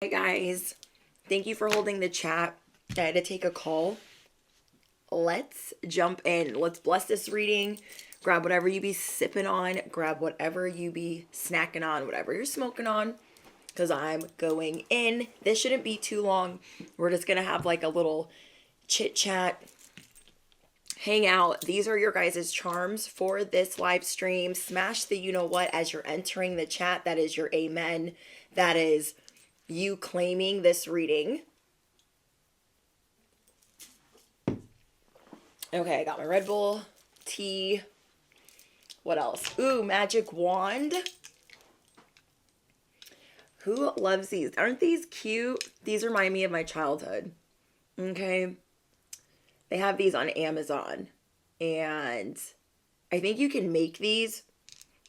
Hi guys, thank you for holding the chat. I had to take a call. Let's jump in. Let's bless this reading. Grab whatever you be sipping on, grab whatever you be snacking on, whatever you're smoking on, because I'm going in. This shouldn't be too long. We're just gonna have like a little chit chat, hang out. These are your guys' charms for this live stream. Smash the you know what as you're entering the chat. That is your amen. That is you claiming this reading. Okay, I got my Red Bull, tea. What else? Ooh, magic wand. Who loves these? Aren't these cute? These remind me of my childhood. Okay. They have these on Amazon. And I think you can make these,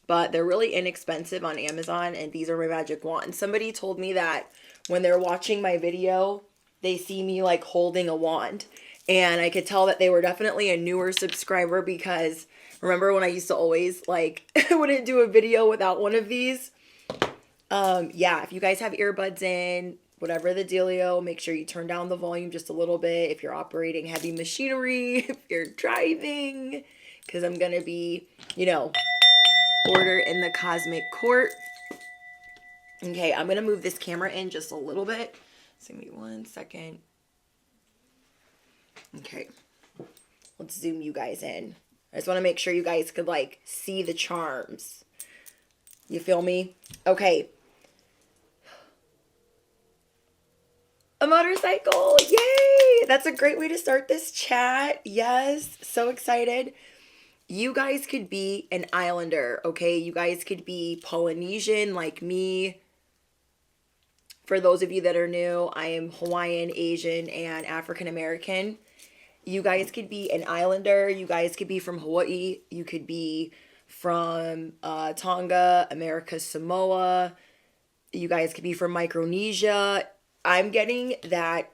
but they're really inexpensive on Amazon. And these are my magic wands. Somebody told me that when they're watching my video, they see me like holding a wand. And I could tell that they were definitely a newer subscriber because remember when I used to always like, I wouldn't do a video without one of these. Yeah, if you guys have earbuds in, whatever the dealio, make sure you turn down the volume just a little bit if you're operating heavy machinery, if you're driving, because I'm going to be, order in the cosmic court. Okay, I'm going to move this camera in just a little bit. So give me 1 second. Okay, let's zoom you guys in. I just want to make sure you guys could like see the charms. You feel me? Okay. A motorcycle. Yay! That's a great way to start this chat. Yes, so excited. You guys could be an islander, okay? You guys could be Polynesian like me. For those of you that are new, I am Hawaiian, Asian, and African American. You guys could be an islander. You guys could be from Hawaii. You could be from Tonga, America, Samoa. You guys could be from Micronesia. I'm getting that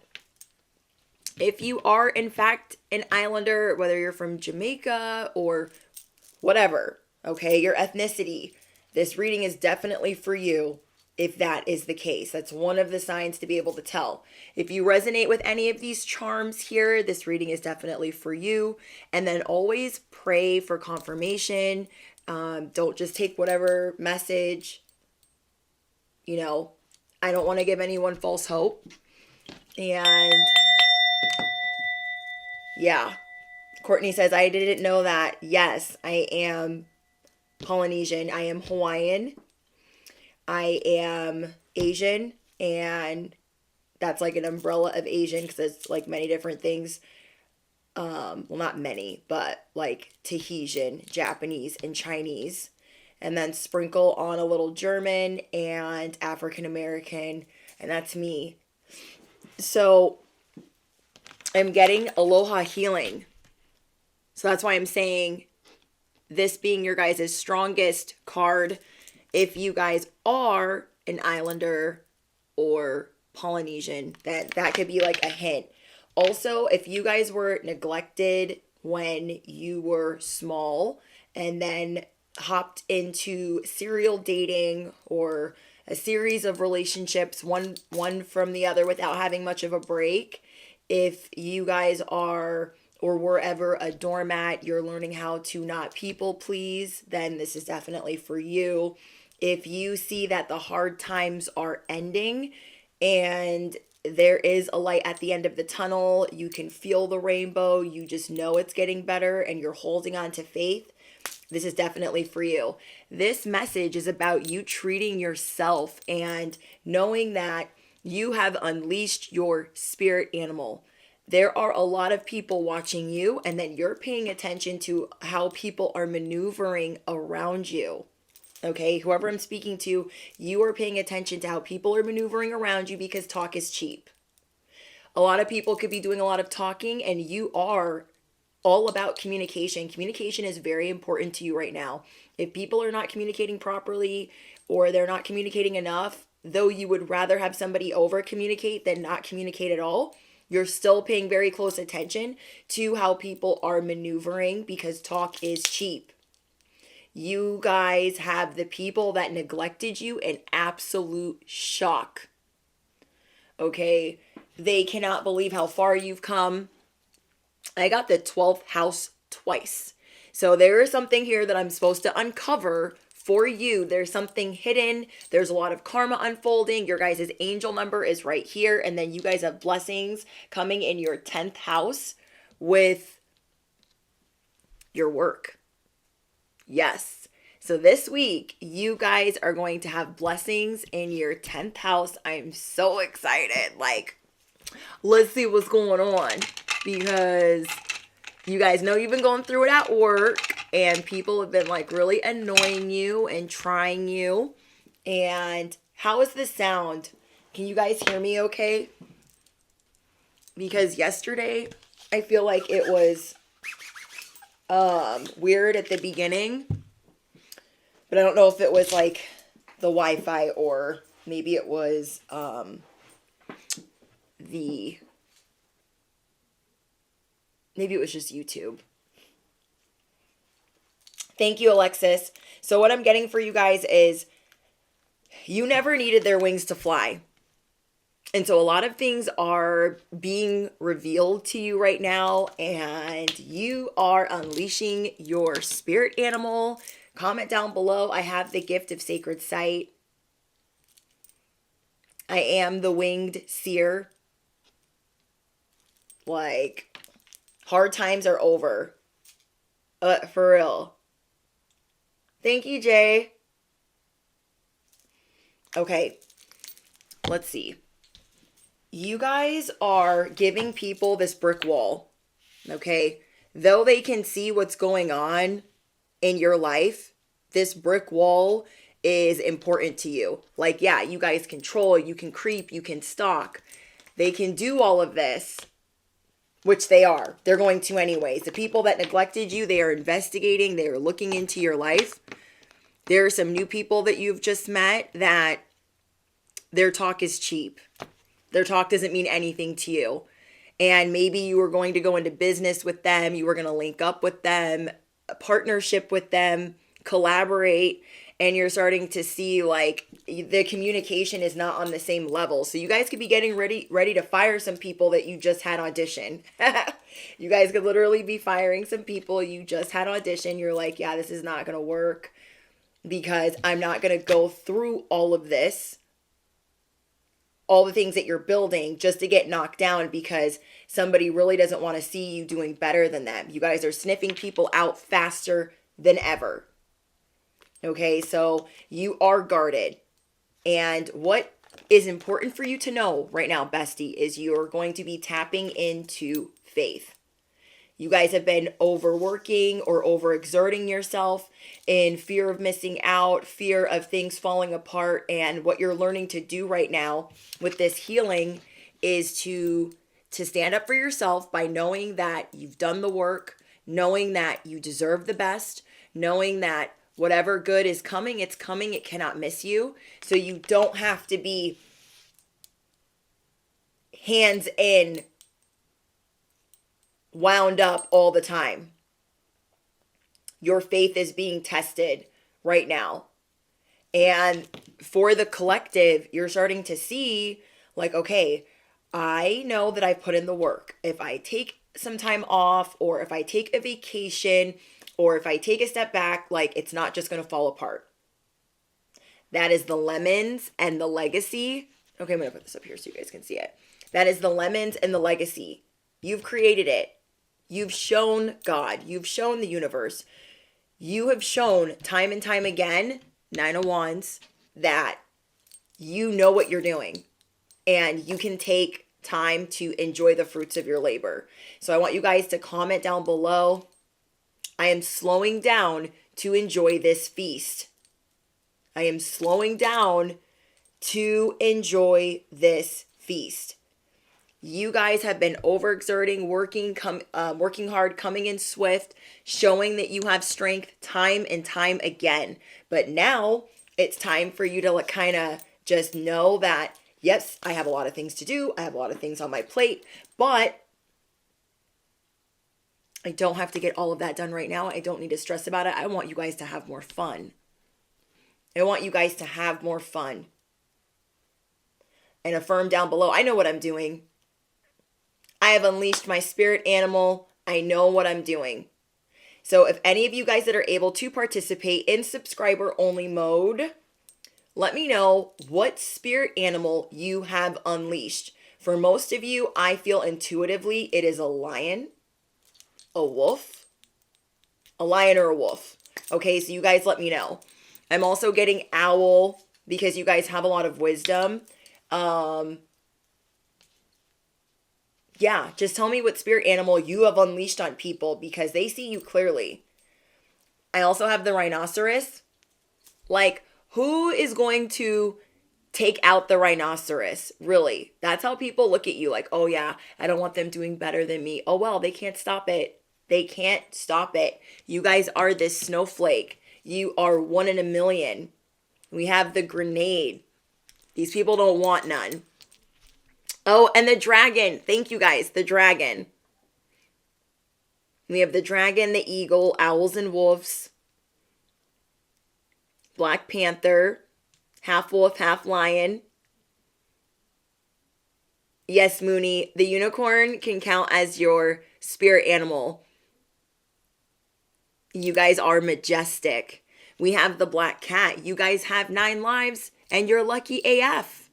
if you are, in fact, an islander, whether you're from Jamaica or whatever, okay, your ethnicity, this reading is definitely for you if that is the case. That's one of the signs to be able to tell. If you resonate with any of these charms here, this reading is definitely for you. And then always pray for confirmation. Don't just take whatever message, I don't want to give anyone false hope. And yeah, Courtney says, I didn't know that. Yes, I am Polynesian. I am Hawaiian. I am Asian. And that's like an umbrella of Asian because it's like many different things. Well, not many, but like Tahitian, Japanese, and Chinese. And then sprinkle on a little German and African American. And that's me. So I'm getting aloha healing. So that's why I'm saying this being your guys' strongest card. If you guys are an islander or Polynesian, that could be like a hint. Also, if you guys were neglected when you were small and then hopped into serial dating or a series of relationships, one from the other without having much of a break, if you guys are or were ever a doormat, you're learning how to not people please, then this is definitely for you. If you see that the hard times are ending and there is a light at the end of the tunnel, you can feel the rainbow, you just know it's getting better and you're holding on to faith, this is definitely for you. This message is about you treating yourself and knowing that you have unleashed your spirit animal. There are a lot of people watching you, and then you're paying attention to how people are maneuvering around you. Okay, whoever I'm speaking to, you are paying attention to how people are maneuvering around you because talk is cheap. A lot of people could be doing a lot of talking, and you are all about communication. Communication is very important to you right now. If people are not communicating properly or they're not communicating enough, though you would rather have somebody over communicate than not communicate at all, you're still paying very close attention to how people are maneuvering because talk is cheap. You guys have the people that neglected you in absolute shock. Okay. They cannot believe how far you've come. I got the 12th house twice. So there is something here that I'm supposed to uncover for you. There's something hidden. There's a lot of karma unfolding. Your guys' angel number is right here. And then you guys have blessings coming in your 10th house with your work. Yes. So this week, you guys are going to have blessings in your 10th house. I'm so excited. Like, let's see what's going on, because you guys know you've been going through it at work and people have been like really annoying you and trying you. And how is this sound? Can you guys hear me okay? Because yesterday I feel like it was weird at the beginning, but I don't know if it was like the Wi-Fi or maybe it was maybe it was just YouTube. Thank you, Alexis. So what I'm getting for you guys is you never needed their wings to fly. And so a lot of things are being revealed to you right now, and you are unleashing your spirit animal. Comment down below. I have the gift of sacred sight. I am the winged seer. Like, hard times are over. For real. Thank you, Jay. Okay. Let's see. You guys are giving people this brick wall. Okay? Though they can see what's going on in your life, this brick wall is important to you. Like, yeah, you guys control, you can creep, you can stalk. They can do all of this. Which they are. They're going to anyways. The people that neglected you, they are investigating. They are looking into your life. There are some new people that you've just met that their talk is cheap. Their talk doesn't mean anything to you. And maybe you were going to go into business with them. You were going to link up with them, a partnership with them, collaborate. And you're starting to see like the communication is not on the same level. So you guys could be getting ready to fire some people that you just had audition. You guys could literally be firing some people you just had audition. You're like, yeah, this is not going to work because I'm not going to go through all of this, all the things that you're building just to get knocked down because somebody really doesn't want to see you doing better than them. You guys are sniffing people out faster than ever. Okay, so you are guarded. And what is important for you to know right now, bestie, is you're going to be tapping into faith. You guys have been overworking or overexerting yourself in fear of missing out, fear of things falling apart. And what you're learning to do right now with this healing is to stand up for yourself by knowing that you've done the work, knowing that you deserve the best, knowing that whatever good is coming, it's coming. It cannot miss you. So you don't have to be hands in, wound up all the time. Your faith is being tested right now. And for the collective, you're starting to see like, okay, I know that I put in the work. If I take some time off, or if I take a vacation, or if I take a step back, like it's not just going to fall apart. That is the lemons and the legacy. Okay, I'm going to put this up here so you guys can see it. That is the lemons and the legacy. You've created it. You've shown God. You've shown the universe. You have shown time and time again, 9 of Wands, that you know what you're doing. And you can take time to enjoy the fruits of your labor. So I want you guys to comment down below. I am slowing down to enjoy this feast. I am slowing down to enjoy this feast. You guys have been overexerting, working hard, coming in swift, showing that you have strength time and time again. But now it's time for you to like, kind of just know that, yes, I have a lot of things to do. I have a lot of things on my plate, but I don't have to get all of that done right now. I don't need to stress about it. I want you guys to have more fun. I want you guys to have more fun. and affirm down below. I know what I'm doing. I have unleashed my spirit animal. I know what I'm doing. So if any of you guys that are able to participate in subscriber only mode, let me know what spirit animal you have unleashed. For most of you, I feel intuitively it is a lion, a wolf, a lion or a wolf. Okay, so you guys let me know. I'm also getting owl because you guys have a lot of wisdom. Yeah, just tell me what spirit animal you have unleashed on people because they see you clearly. I also have the rhinoceros. Like, who is going to take out the rhinoceros? Really? That's how people look at you. Like, oh yeah, I don't want them doing better than me. Oh well, they can't stop it. They can't stop it. You guys are this snowflake. You are 1 in a million. We have the grenade. These people don't want none. Oh, and the dragon. Thank you guys. The dragon. We have the dragon, the eagle, owls and wolves. Black Panther. Half wolf, half lion. Yes, Mooney. The unicorn can count as your spirit animal. You guys are majestic. We have the black cat. You guys have 9 lives and you're lucky AF.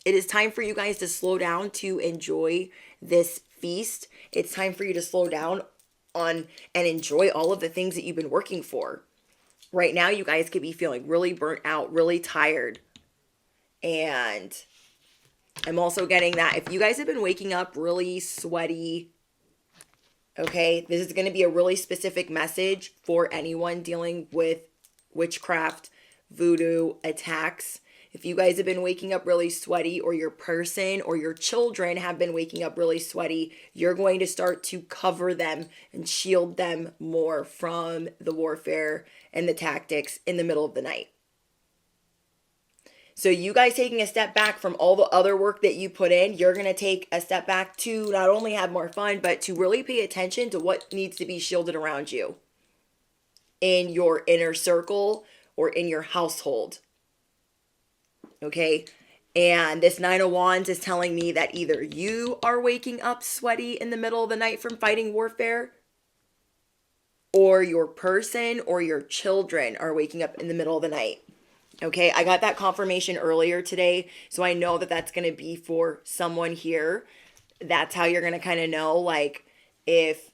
It is time for you guys to slow down to enjoy this feast. It's time for you to slow down on and enjoy all of the things that you've been working for. Right now, you guys could be feeling really burnt out, really tired. And I'm also getting that if you guys have been waking up really sweaty, okay, this is going to be a really specific message for anyone dealing with witchcraft, voodoo, attacks. If you guys have been waking up really sweaty, or your person or your children have been waking up really sweaty, you're going to start to cover them and shield them more from the warfare and the tactics in the middle of the night. So you guys taking a step back from all the other work that you put in, you're going to take a step back to not only have more fun, but to really pay attention to what needs to be shielded around you in your inner circle or in your household. Okay? And this 9 of Wands is telling me that either you are waking up sweaty in the middle of the night from fighting warfare, or your person or your children are waking up in the middle of the night. Okay, I got that confirmation earlier today, so I know that that's going to be for someone here. That's how you're going to kind of know, like, if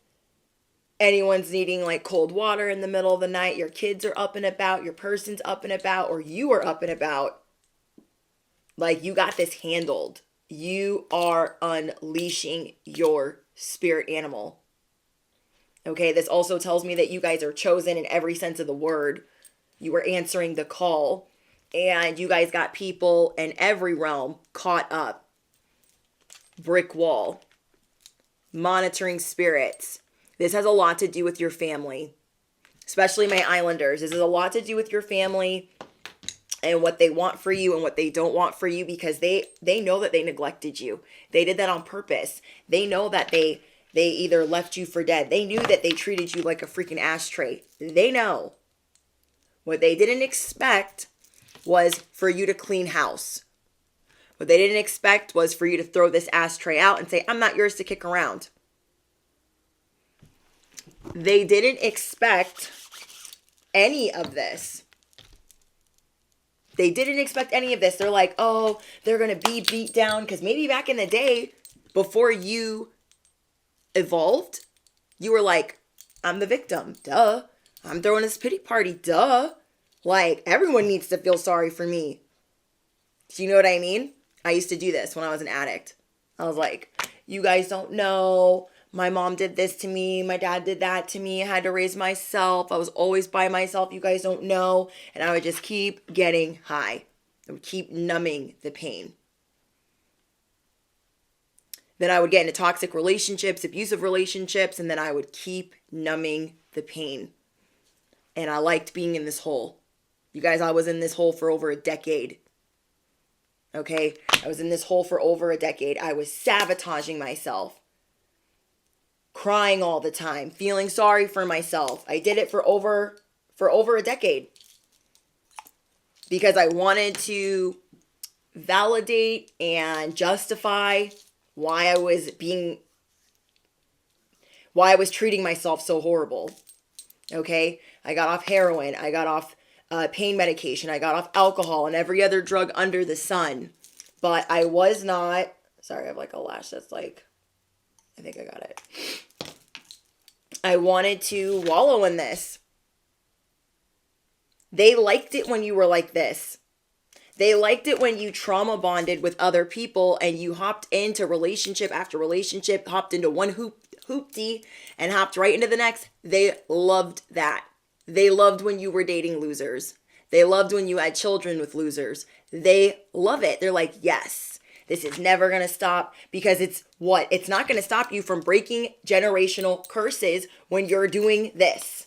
anyone's needing, like, cold water in the middle of the night, your kids are up and about, your person's up and about, or you are up and about. Like, you got this handled. You are unleashing your spirit animal. Okay, this also tells me that you guys are chosen in every sense of the word. You were answering the call. And you guys got people in every realm caught up. Brick wall. Monitoring spirits. This has a lot to do with your family. Especially my Islanders. This has a lot to do with your family and what they want for you and what they don't want for you, because they know that they neglected you. They did that on purpose. They know that they either left you for dead. They knew that they treated you like a freaking ashtray. They know. What they didn't expect was for you to clean house. What they didn't expect was for you to throw this ashtray out and say, I'm not yours to kick around. They didn't expect any of this. They didn't expect any of this. They're like, oh, they're going to be beat down. Because maybe back in the day, before you evolved, you were like, I'm the victim. Duh. I'm throwing this pity party. Duh. Like, everyone needs to feel sorry for me. Do you know what I mean? I used to do this when I was an addict. I was like, you guys don't know. My mom did this to me. My dad did that to me. I had to raise myself. I was always by myself. You guys don't know. And I would just keep getting high. I would keep numbing the pain. Then I would get into toxic relationships, abusive relationships, and then I would keep numbing the pain. And I liked being in this hole. You guys, I was in this hole for over a decade. Okay? I was in this hole for over a decade. I was sabotaging myself. Crying all the time. Feeling sorry for myself. I did it for over a decade. Because I wanted to validate and justify why I was treating myself so horrible. Okay? I got off heroin. I got off pain medication. I got off alcohol and every other drug under the sun. But I was not, sorry, I have like a lash that's like, I think I got it. I wanted to wallow in this. They liked it when you were like this. They liked it when you trauma bonded with other people and you hopped into relationship after relationship, hopped into one hoopty and hopped right into the next. They loved that. They loved when you were dating losers. They loved when you had children with losers. They love it. They're like, yes, this is never going to stop, because it's what? It's not going to stop you from breaking generational curses when you're doing this.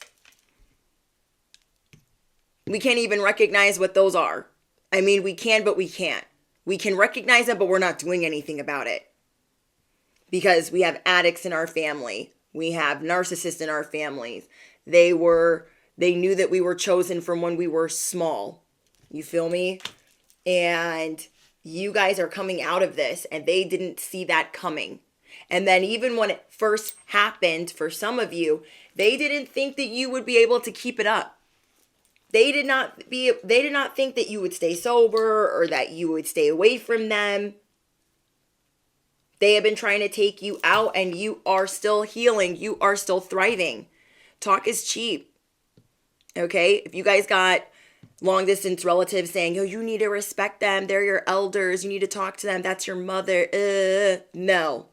We can't even recognize what those are. I mean, we can, but we can't. We can recognize them, but we're not doing anything about it. Because we have addicts in our family. We have narcissists in our families. They knew that we were chosen from when we were small. You feel me? And you guys are coming out of this, and they didn't see that coming. And then even when it first happened, for some of you, they didn't think that you would be able to keep it up. They did not think that you would stay sober or that you would stay away from them. They have been trying to take you out, and you are still healing. You are still thriving. Talk is cheap. Okay? If you guys got long distance relatives saying, oh, you need to respect them. They're your elders. You need to talk to them. That's your mother. No.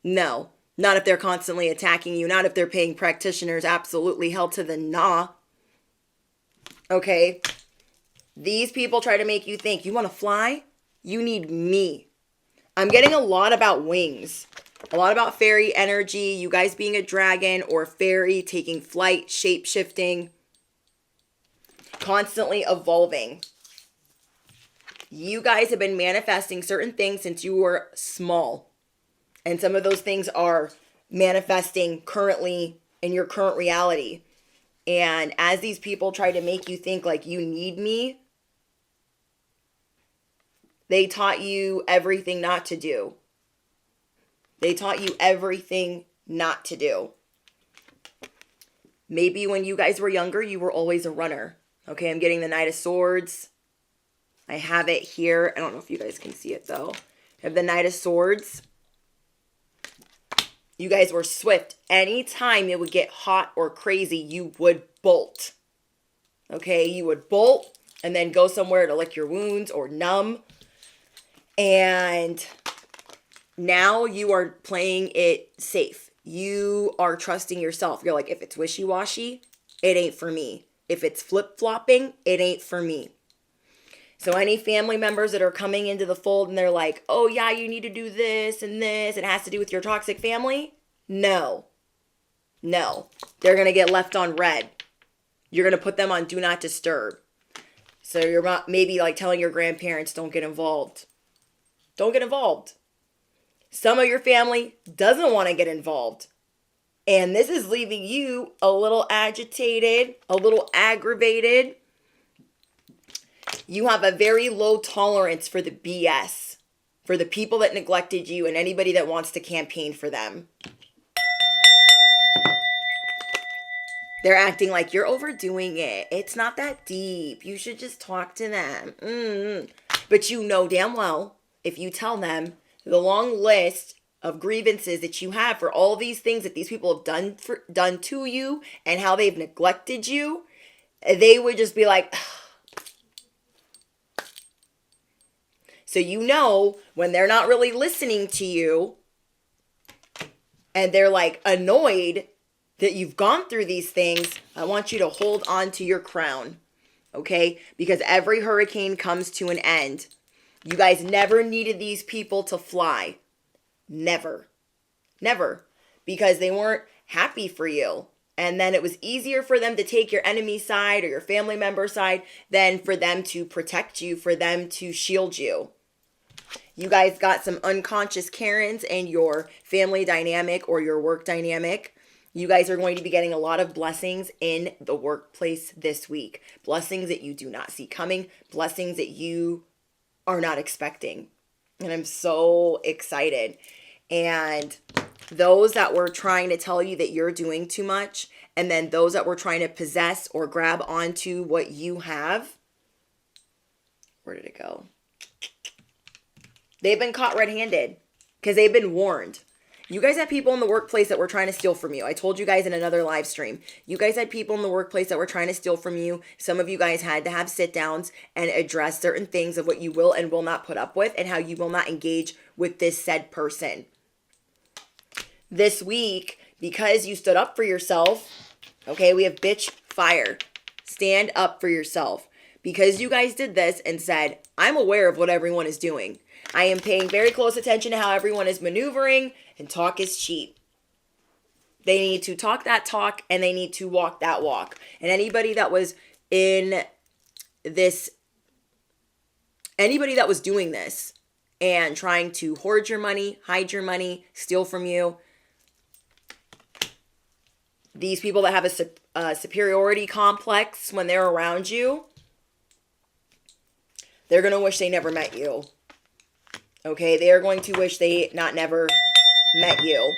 Not if they're constantly attacking you. Not if they're paying practitioners. Absolutely hell to the nah. Okay, these people try to make you think, you want to fly? You need me. I'm getting a lot about wings, a lot about fairy energy, you guys being a dragon or fairy, taking flight, shape-shifting, constantly evolving. You guys have been manifesting certain things since you were small. And some of those things are manifesting currently in your current reality. And as these people try to make you think like you need me, they taught you everything not to do. They taught you everything not to do. Maybe when you guys were younger, you were always a runner. Okay, I'm getting the Knight of Swords. I have it here. I don't know if you guys can see it though. I have the Knight of Swords. You guys were swift. Anytime it would get hot or crazy, you would bolt. Okay, you would bolt and then go somewhere to lick your wounds or numb. And now you are playing it safe. You are trusting yourself. You're like, if it's wishy-washy, it ain't for me. If it's flip-flopping, it ain't for me. So any family members that are coming into the fold and they're like, oh yeah, you need to do this and this, it has to do with your toxic family. No. They're going to get left on red. You're going to put them on do not disturb. So you're not maybe like telling your grandparents, don't get involved. Don't get involved. Some of your family doesn't want to get involved. And this is leaving you a little agitated, a little aggravated. You have a very low tolerance for the BS, for the people that neglected you and anybody that wants to campaign for them. They're acting like you're overdoing it. It's not that deep. You should just talk to them. But you know damn well, if you tell them the long list of grievances that you have for all these things that these people have done to you and how they've neglected you, they would just be like, so you know when they're not really listening to you and they're like annoyed that you've gone through these things, I want you to hold on to your crown, okay? Because every hurricane comes to an end. You guys never needed these people to fly. Never. Because they weren't happy for you. And then it was easier for them to take your enemy's side or your family member's side than for them to protect you, for them to shield you. You guys got some unconscious Karens in your family dynamic or your work dynamic. You guys are going to be getting a lot of blessings in the workplace this week. Blessings that you do not see coming. Blessings that you are not expecting. And I'm so excited. And those that were trying to tell you that you're doing too much, and then those that were trying to possess or grab onto what you have, where did it go? They've been caught red-handed because they've been warned. You guys had people in the workplace that were trying to steal from you. I told you guys in another live stream. You guys had people in the workplace that were trying to steal from you. Some of you guys had to have sit-downs and address certain things of what you will and will not put up with and how you will not engage with this said person. This week, because you stood up for yourself, okay, we have bitch fire. Stand up for yourself. Because you guys did this and said, I'm aware of what everyone is doing. I am paying very close attention to how everyone is maneuvering, and talk is cheap. They need to talk that talk and they need to walk that walk. And anybody that was in this, anybody that was doing this and trying to hoard your money, hide your money, steal from you, these people that have a superiority complex when they're around you, they're going to wish they never met you. Okay, they are going to wish they never met you.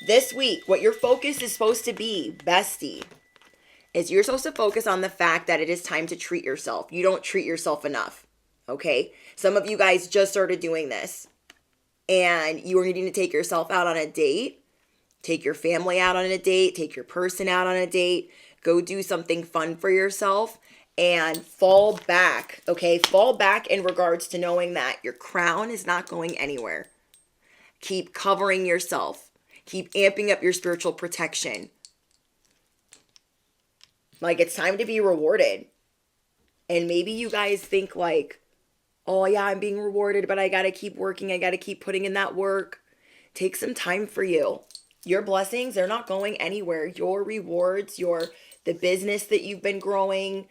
This week, what your focus is supposed to be, bestie, is you're supposed to focus on the fact that it is time to treat yourself. You don't treat yourself enough. Okay, some of you guys just started doing this, and you are needing to take yourself out on a date, take your family out on a date, take your person out on a date, go do something fun for yourself. And fall back, okay? Fall back in regards to knowing that your crown is not going anywhere. Keep covering yourself. Keep amping up your spiritual protection. Like, it's time to be rewarded. And maybe you guys think like, oh yeah, I'm being rewarded, but I got to keep working. I got to keep putting in that work. Take some time for you. Your blessings, they're not going anywhere. Your rewards, the business that you've been growing,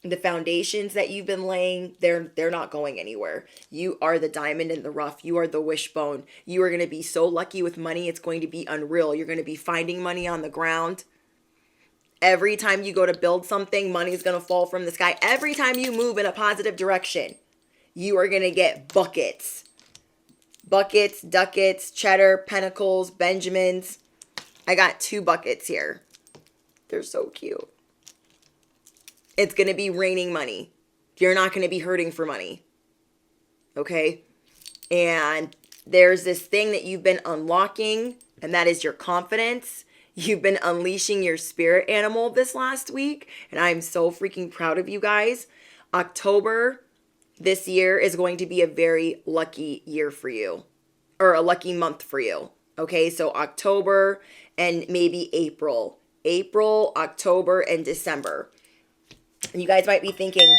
the foundations that you've been laying, they're not going anywhere. You are the diamond in the rough. You are the wishbone. You are going to be so lucky with money. It's going to be unreal. You're going to be finding money on the ground. Every time you go to build something, money is going to fall from the sky. Every time you move in a positive direction, you are going to get buckets. Buckets, ducats, cheddar, pentacles, Benjamins. I got 2 buckets here. They're so cute. It's going to be raining money. You're not going to be hurting for money. Okay? And there's this thing that you've been unlocking, and that is your confidence. You've been unleashing your spirit animal this last week, and I'm so freaking proud of you guys. October this year is going to be a very lucky year for you, or a lucky month for you. Okay? So October and maybe April. April, October, and December. And you guys might be thinking,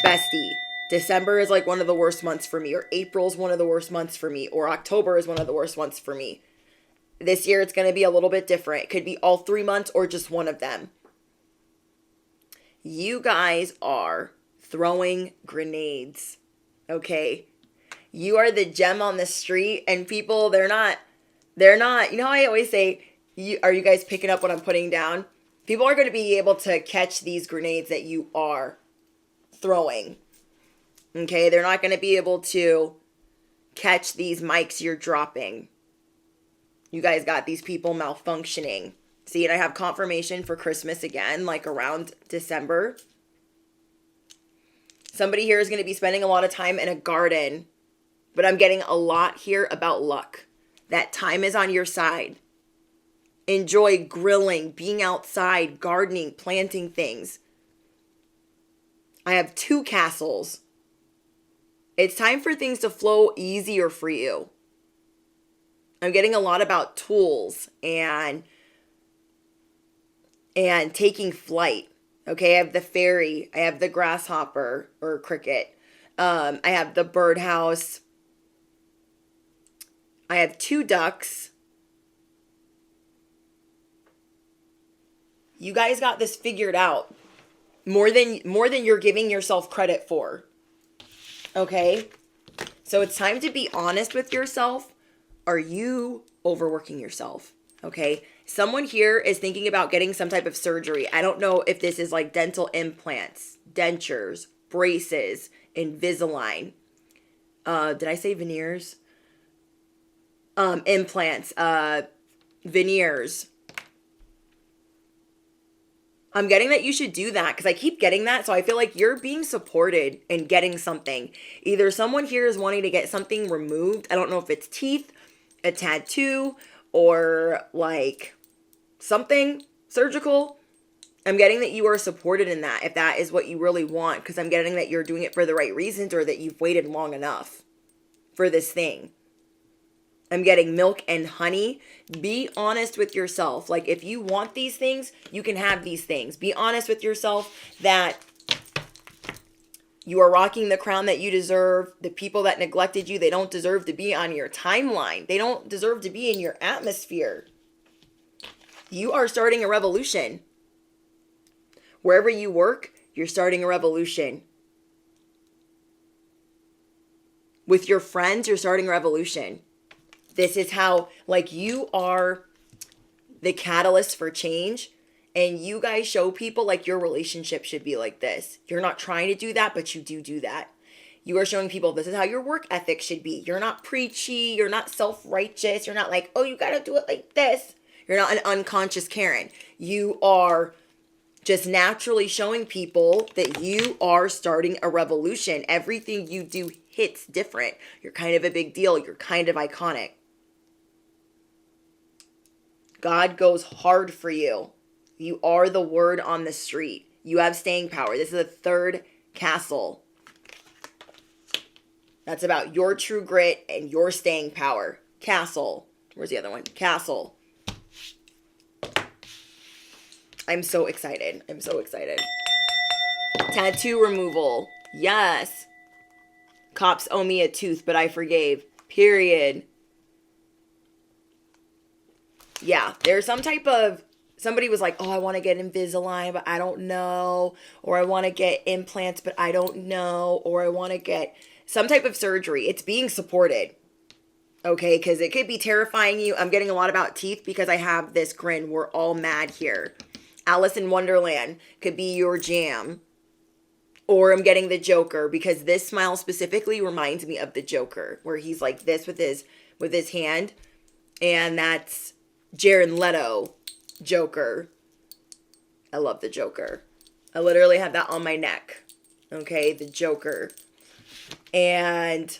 bestie, December is like one of the worst months for me, or April is one of the worst months for me, or October is one of the worst months for me. This year it's going to be a little bit different. It could be all 3 months or just one of them. You guys are throwing grenades, okay? You are the gem on the street, and people, they're not, you know how I always say, are you guys picking up what I'm putting down? People are going to be able to catch these grenades that you are throwing. Okay? They're not going to be able to catch these mics you're dropping. You guys got these people malfunctioning. See, and I have confirmation for Christmas again, like around December. Somebody here is going to be spending a lot of time in a garden. But I'm getting a lot here about luck. That time is on your side. Enjoy grilling, being outside, gardening, planting things. I have 2 castles. It's time for things to flow easier for you. I'm getting a lot about tools and taking flight. Okay, I have the fairy. I have the grasshopper or cricket. I have the birdhouse. I have 2 ducks. You guys got this figured out more than you're giving yourself credit for. Okay? So it's time to be honest with yourself. Are you overworking yourself? Okay? Someone here is thinking about getting some type of surgery. I don't know if this is like dental implants, dentures, braces, Invisalign. Did I say veneers? Implants, veneers. I'm getting that you should do that because I keep getting that. So I feel like you're being supported and getting something. Either someone here is wanting to get something removed. I don't know if it's teeth, a tattoo, or like something surgical. I'm getting that you are supported in that if that is what you really want, because I'm getting that you're doing it for the right reasons or that you've waited long enough for this thing. I'm getting milk and honey. Be honest with yourself. Like, if you want these things, you can have these things. Be honest with yourself that you are rocking the crown that you deserve. The people that neglected you, they don't deserve to be on your timeline. They don't deserve to be in your atmosphere. You are starting a revolution. Wherever you work, you're starting a revolution. With your friends, you're starting a revolution. This is how, like, you are the catalyst for change. And you guys show people, like, your relationship should be like this. You're not trying to do that, but you do that. You are showing people this is how your work ethic should be. You're not preachy. You're not self-righteous. You're not like, oh, you got to do it like this. You're not an unconscious Karen. You are just naturally showing people that you are starting a revolution. Everything you do hits different. You're kind of a big deal. You're kind of iconic. God goes hard for you. You are the word on the street. You have staying power. This is the third castle. That's about your true grit and your staying power. Castle. Where's the other one? Castle. I'm so excited. I'm so excited. Tattoo removal. Yes. Cops owe me a tooth, but I forgave. Period. Yeah, there's some type of, somebody was like, oh, I want to get Invisalign, but I don't know. Or I want to get implants, but I don't know. Or I want to get some type of surgery. It's being supported. Okay, because it could be terrifying you. I'm getting a lot about teeth because I have this grin. We're all mad here. Alice in Wonderland could be your jam. Or I'm getting the Joker because this smile specifically reminds me of the Joker, where he's like this with his hand. And that's Jared Leto Joker. I love the Joker. I literally have that on my neck. Okay, the Joker. And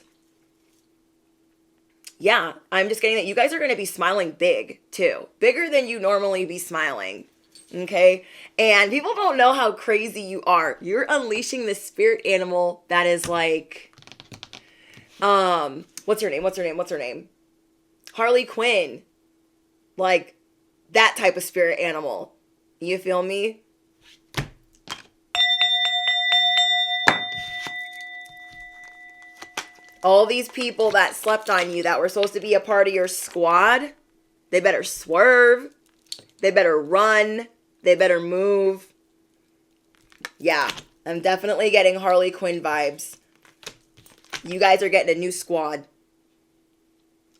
yeah, I'm just getting that you guys are going to be smiling big too. Bigger than you normally be smiling. Okay? And people don't know how crazy you are. You're unleashing this spirit animal that is like, what's her name? Harley Quinn. Like, that type of spirit animal. You feel me? All these people that slept on you that were supposed to be a part of your squad, they better swerve. They better run. They better move. Yeah, I'm definitely getting Harley Quinn vibes. You guys are getting a new squad.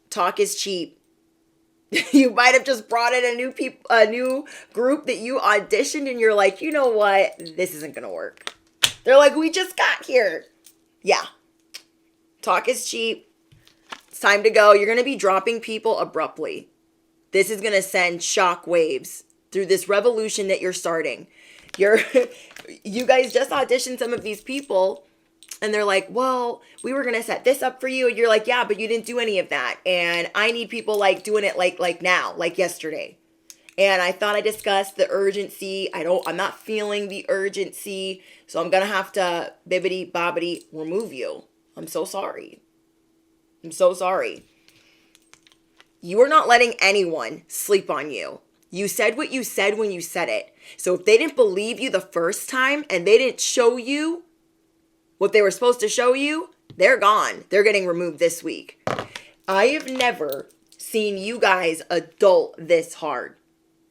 Talk is cheap. You might have just brought in a new group that you auditioned and you're like, you know what? This isn't going to work. They're like, we just got here. Yeah. Talk is cheap. It's time to go. You're going to be dropping people abruptly. This is going to send shock waves through this revolution that you're starting. You guys just auditioned some of these people and they're like, well, we were going to set this up for you. And you're like, yeah, but you didn't do any of that. And I need people like doing it like now, like yesterday. And I thought I discussed the urgency. I'm not feeling the urgency. So I'm going to have to bibbity bobbity remove you. I'm so sorry. I'm so sorry. You are not letting anyone sleep on you. You said what you said when you said it. So if they didn't believe you the first time and they didn't show you what they were supposed to show you, they're gone. They're getting removed this week. I have never seen you guys adult this hard.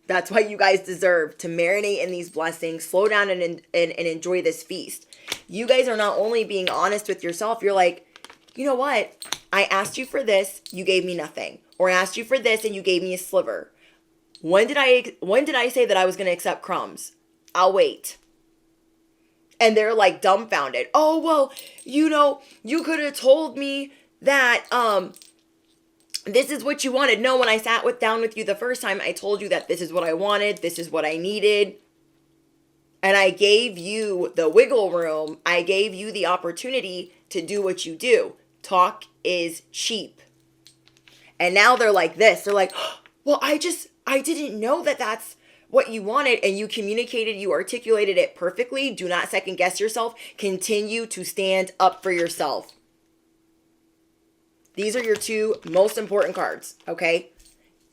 That's why you guys deserve to marinate in these blessings, slow down and enjoy this feast. You guys are not only being honest with yourself, you're like, you know what? I asked you for this, you gave me nothing. Or I asked you for this and you gave me a sliver. When did I say that I was going to accept crumbs? I'll wait. And they're like dumbfounded. Oh, well, you could have told me that this is what you wanted. No, when I sat down with you the first time, I told you that this is what I wanted, this is what I needed. And I gave you the wiggle room. I gave you the opportunity to do what you do. Talk is cheap. And now they're like this. They're like, oh, well, I didn't know that that's what you wanted. And you communicated, you articulated it perfectly. Do not second guess yourself. Continue to stand up for yourself. These are your two most important cards, okay?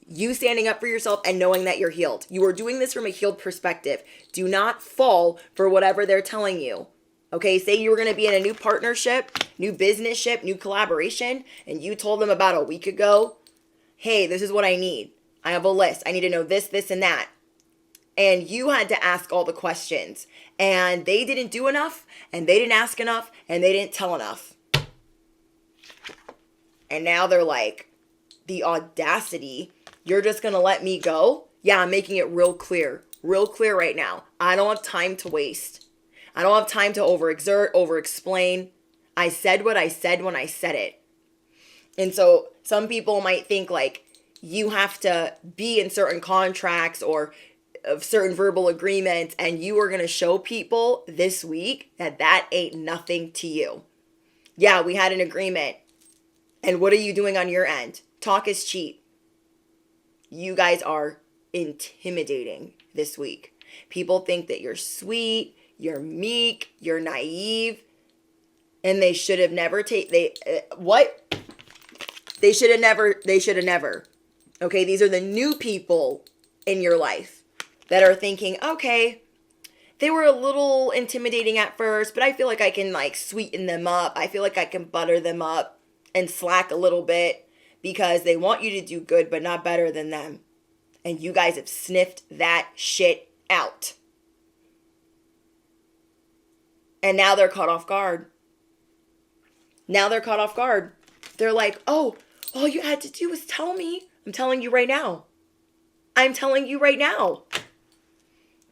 You standing up for yourself and knowing that you're healed. You are doing this from a healed perspective. Do not fall for whatever they're telling you. Okay, say you were going to be in a new partnership, new business-ship, new collaboration, and you told them about a week ago, hey, this is what I need. I have a list. I need to know this, this, and that. And you had to ask all the questions. And they didn't do enough, and they didn't ask enough, and they didn't tell enough. And now they're like, the audacity, you're just going to let me go? Yeah, I'm making it real clear right now. I don't have time to waste. I don't have time to overexert, overexplain. I said what I said when I said it. And so some people might think like you have to be in certain contracts or of certain verbal agreements, and you are going to show people this week that ain't nothing to you. Yeah, we had an agreement. And what are you doing on your end? Talk is cheap. You guys are intimidating this week. People think that you're sweet, you're meek, you're naive, and they should have never They should have never. Okay, these are the new people in your life that are thinking, okay, they were a little intimidating at first, but I feel like I can like sweeten them up. I feel like I can butter them up and slack a little bit because they want you to do good, but not better than them. And you guys have sniffed that shit out. And now they're caught off guard. They're like, oh, all you had to do was tell me. I'm telling you right now.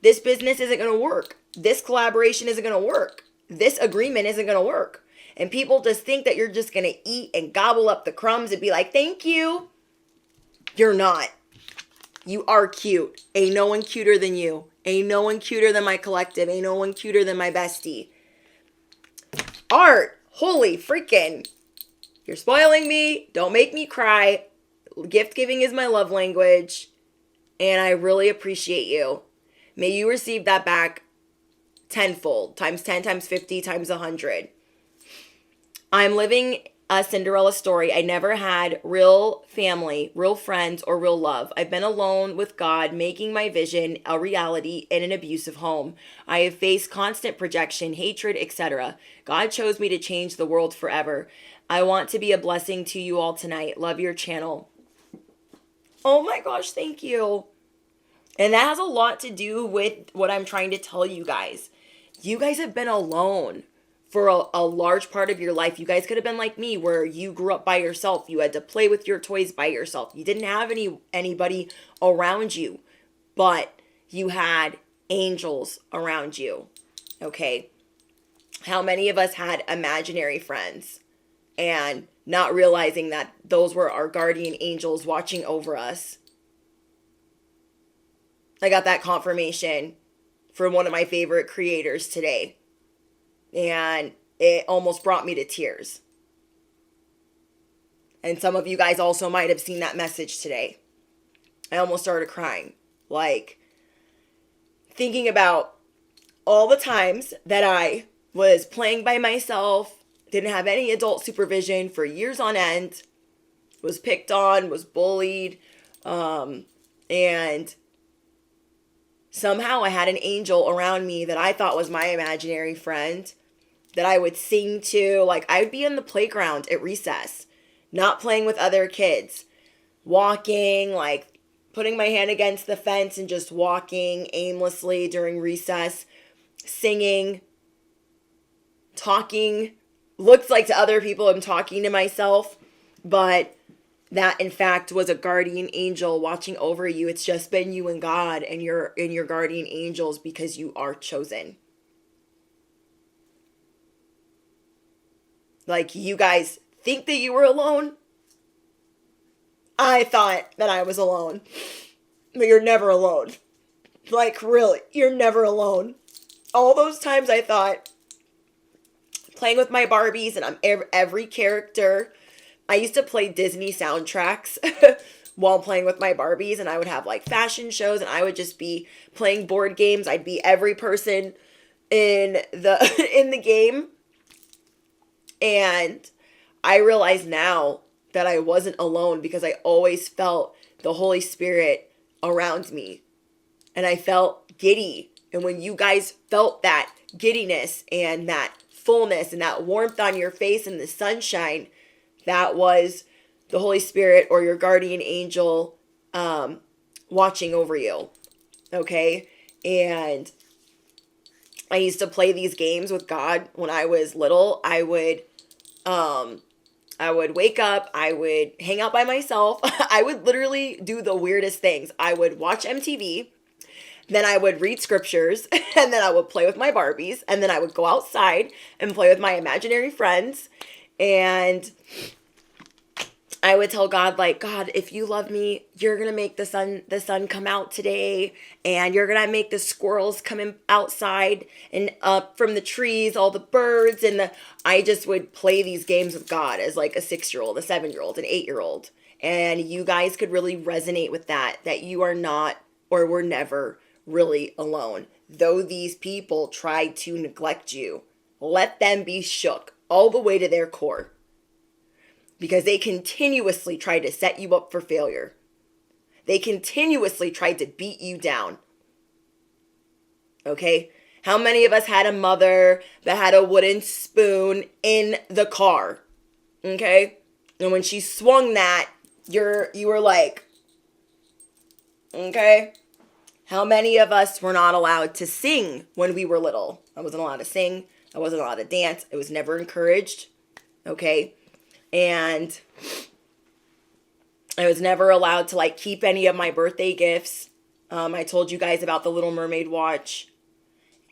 This business isn't going to work. This collaboration isn't going to work. This agreement isn't going to work. And people just think that you're just going to eat and gobble up the crumbs and be like, thank you. You're not. You are cute. Ain't no one cuter than you. Ain't no one cuter than my collective. Ain't no one cuter than my bestie. Art. Holy freaking. You're spoiling me. Don't make me cry. Gift giving is my love language. And I really appreciate you. May you receive that back tenfold. Times 10, times 50, times 100. I'm living a Cinderella story. I never had real family, real friends, or real love. I've been alone with God, making my vision a reality in an abusive home. I have faced constant projection, hatred, etc. God chose me to change the world forever. I want to be a blessing to you all tonight. Love your channel. Oh my gosh, thank you. And that has a lot to do with what I'm trying to tell you guys. You guys have been alone for a large part of your life. You guys could have been like me, where you grew up by yourself. You had to play with your toys by yourself. You didn't have anybody around you, but you had angels around you. Okay? How many of us had imaginary friends and not realizing that those were our guardian angels watching over us? I got that confirmation from one of my favorite creators today. And it almost brought me to tears. And some of you guys also might have seen that message today. I almost started crying. Like, thinking about all the times that I was playing by myself, didn't have any adult supervision for years on end, was picked on, was bullied, and somehow I had an angel around me that I thought was my imaginary friend that I would sing to. Like, I would be in the playground at recess, not playing with other kids, walking, like putting my hand against the fence and just walking aimlessly during recess, singing, talking. Looks like to other people I'm talking to myself, but that in fact was a guardian angel watching over you. It's just been you and God and your guardian angels, because you are chosen. Like, you guys think that you were alone? I thought that I was alone. But you're never alone. Like, really, you're never alone. All those times I thought, playing with my Barbies, and I'm every character. I used to play Disney soundtracks while playing with my Barbies, and I would have like fashion shows, and I would just be playing board games. I'd be every person in the in the game. And I realize now that I wasn't alone, because I always felt the Holy Spirit around me. And I felt giddy. And when you guys felt that giddiness and that fullness and that warmth on your face and the sunshine, that was the Holy Spirit or your guardian angel watching over you. Okay? And I used to play these games with God when I was little. I would wake up, I would hang out by myself. I would literally do the weirdest things. I would watch MTV, then I would read scriptures, and then I would play with my Barbies, and then I would go outside and play with my imaginary friends. And I would tell God, like, God, if you love me, you're going to make the sun come out today, and you're going to make the squirrels come in outside and up from the trees, all the birds. And I just would play these games with God as like a 6-year-old, a 7-year-old, an 8-year-old. And you guys could really resonate with that you are not, or were never really alone. Though these people tried to neglect you, let them be shook all the way to their core. Because they continuously tried to set you up for failure. They continuously tried to beat you down. Okay? How many of us had a mother that had a wooden spoon in the car? Okay? And when she swung that, you were like, okay? How many of us were not allowed to sing when we were little? I wasn't allowed to sing. I wasn't allowed to dance. It was never encouraged. Okay? And I was never allowed to like keep any of my birthday gifts. I told you guys about the Little Mermaid watch.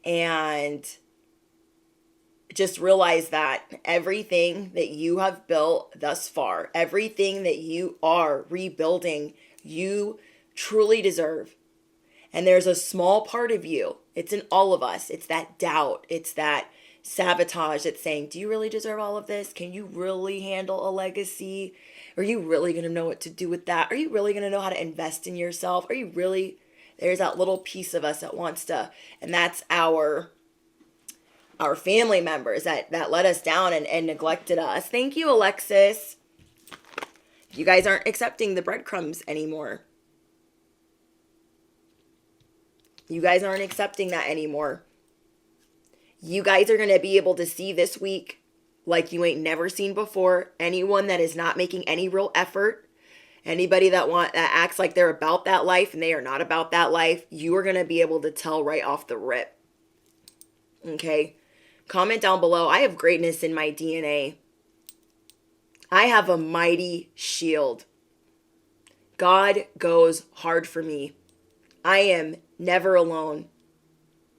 And just realize that everything that you have built thus far, everything that you are rebuilding, you truly deserve. And there's a small part of you. It's in all of us. It's that doubt. It's that sabotage that's saying, do you really deserve all of this? Can you really handle a legacy? Are you really going to know what to do with that? Are you really going to know how to invest in yourself? Are you really? There's that little piece of us that wants to, and that's our family members that let us down and neglected us. Thank you, Alexis. You guys aren't accepting the breadcrumbs anymore. You guys aren't accepting that anymore. You guys are going to be able to see this week like you ain't never seen before. Anyone that is not making any real effort, anybody that acts like they're about that life and they are not about that life, you are going to be able to tell right off the rip. Okay? Comment down below. I have greatness in my DNA. I have a mighty shield. God goes hard for me. I am never alone.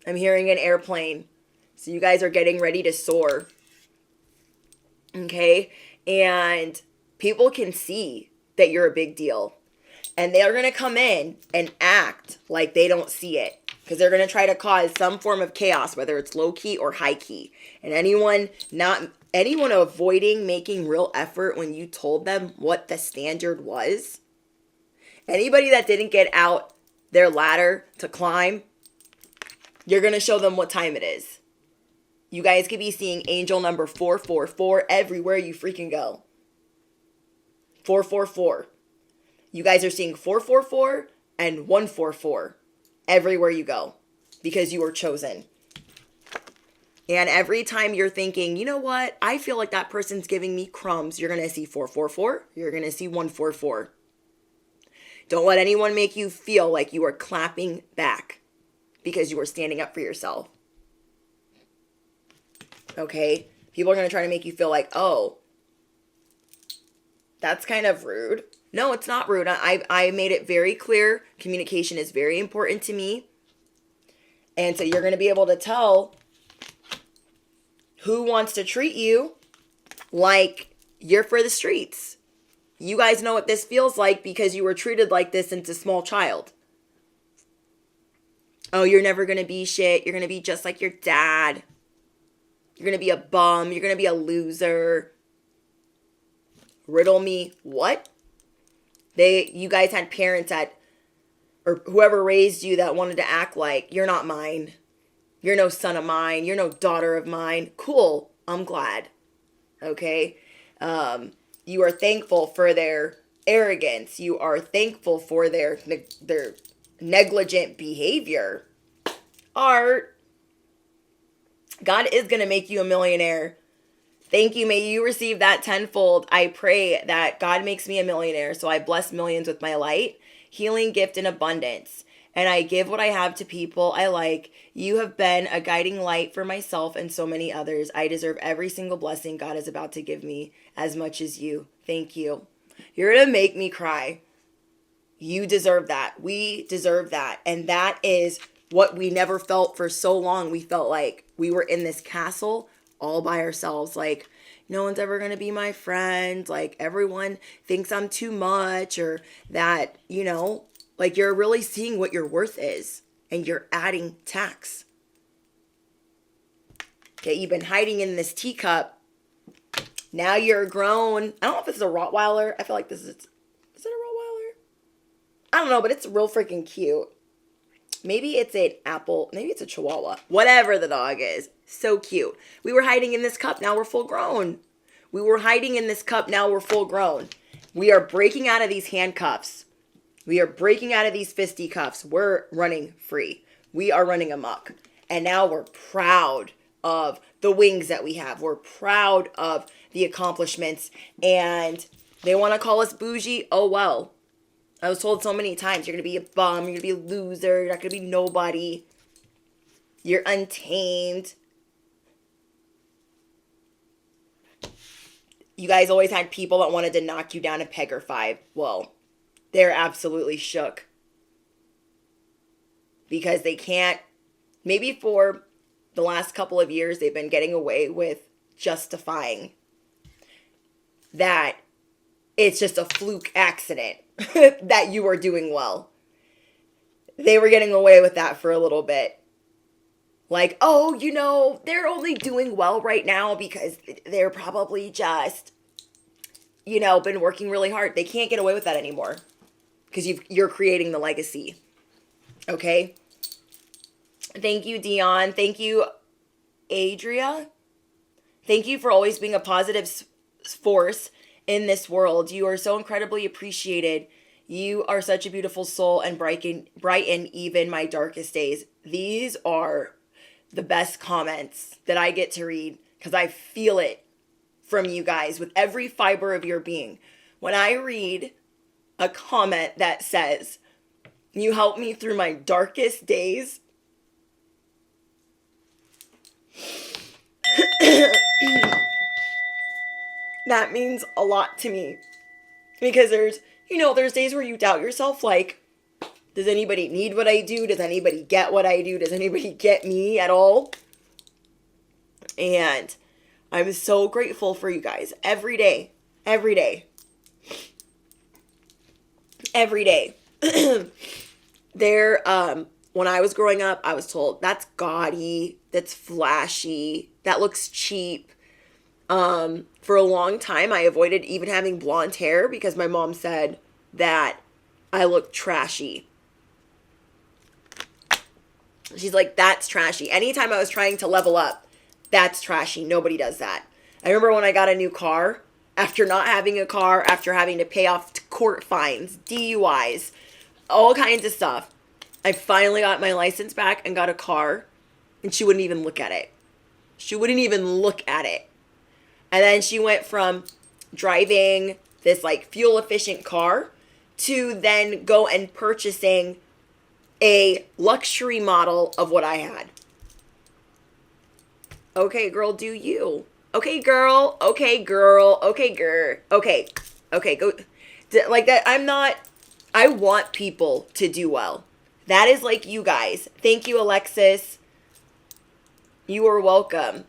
I'm hearing an airplane. So you guys are getting ready to soar. Okay? And people can see that you're a big deal. And they're going to come in and act like they don't see it. Because they're going to try to cause some form of chaos, whether it's low key or high key. And anyone avoiding making real effort when you told them what the standard was. Anybody that didn't get out their ladder to climb, you're going to show them what time it is. You guys could be seeing angel number 444 everywhere you freaking go. 444. You guys are seeing 444 and 144 everywhere you go because you were chosen. And every time you're thinking, you know what? I feel like that person's giving me crumbs. You're going to see 444. You're going to see 144. Don't let anyone make you feel like you are clapping back because you are standing up for yourself. Okay? People are going to try to make you feel like, oh, that's kind of rude. No, it's not rude. I made it very clear. Communication is very important to me. And so you're going to be able to tell who wants to treat you like you're for the streets. You guys know what this feels like because you were treated like this since a small child. Oh, you're never going to be shit. You're going to be just like your dad. You're going to be a bum. You're going to be a loser. Riddle me what? You guys had parents or whoever raised you that wanted to act like you're not mine. You're no son of mine. You're no daughter of mine. Cool. I'm glad. Okay? You are thankful for their arrogance. You are thankful for their negligent behavior. Art. God is going to make you a millionaire. Thank you. May you receive that tenfold. I pray that God makes me a millionaire, so I bless millions with my light, healing, gift, and abundance. And I give what I have to people I like. You have been a guiding light for myself and so many others. I deserve every single blessing God is about to give me as much as you. Thank you. You're going to make me cry. You deserve that. We deserve that. And that is what we never felt for so long. We felt like we were in this castle all by ourselves. Like, no one's ever going to be my friend. Like, everyone thinks I'm too much, or that, like, you're really seeing what your worth is and you're adding tax. Okay, you've been hiding in this teacup. Now you're grown. I don't know if this is a Rottweiler. I feel like is it a Rottweiler? I don't know, but it's real freaking cute. Maybe it's an apple. Maybe it's a Chihuahua. Whatever the dog is. So cute. We were hiding in this cup. Now we're full grown. We were hiding in this cup. Now we're full grown. We are breaking out of these handcuffs. We are breaking out of these fisticuffs. We're running free. We are running amok. And now we're proud of the wings that we have. We're proud of the accomplishments. And they want to call us bougie. Oh, well. I was told so many times, you're going to be a bum, you're going to be a loser, you're not going to be nobody. You're untamed. You guys always had people that wanted to knock you down a peg or five. Well, they're absolutely shook. Because they can't, maybe for the last couple of years, they've been getting away with justifying that it's just a fluke accident that you are doing well. They were getting away with that for a little bit. Like, oh, they're only doing well right now because they're probably just, been working really hard. They can't get away with that anymore because you're creating the legacy. Okay? Thank you, Dion. Thank you, Adria. Thank you for always being a positive force in this world. You are so incredibly appreciated. You are such a beautiful soul and brighten even my darkest days. These are the best comments that I get to read because I feel it from you guys with every fiber of your being. When I read a comment that says, you helped me through my darkest days, that means a lot to me. Because there's days where you doubt yourself, like, does anybody need what I do? Does anybody get what I do? Does anybody get me at all? And I'm so grateful for you guys every day. Every day. Every day. When I was growing up, I was told, that's gaudy, that's flashy, that looks cheap. For a long time, I avoided even having blonde hair because my mom said that I looked trashy. She's like, that's trashy. Anytime I was trying to level up, that's trashy. Nobody does that. I remember when I got a new car, after not having a car, after having to pay off court fines, DUIs, all kinds of stuff. I finally got my license back and got a car, and she wouldn't even look at it. She wouldn't even look at it. And then she went from driving this like fuel efficient car to then go and purchasing a luxury model of what I had. Okay, girl, do you? Okay, girl. Okay, girl. Okay, girl. Okay. Okay, go. Like that, I want people to do well. That is like you guys. Thank you, Alexis. You are welcome.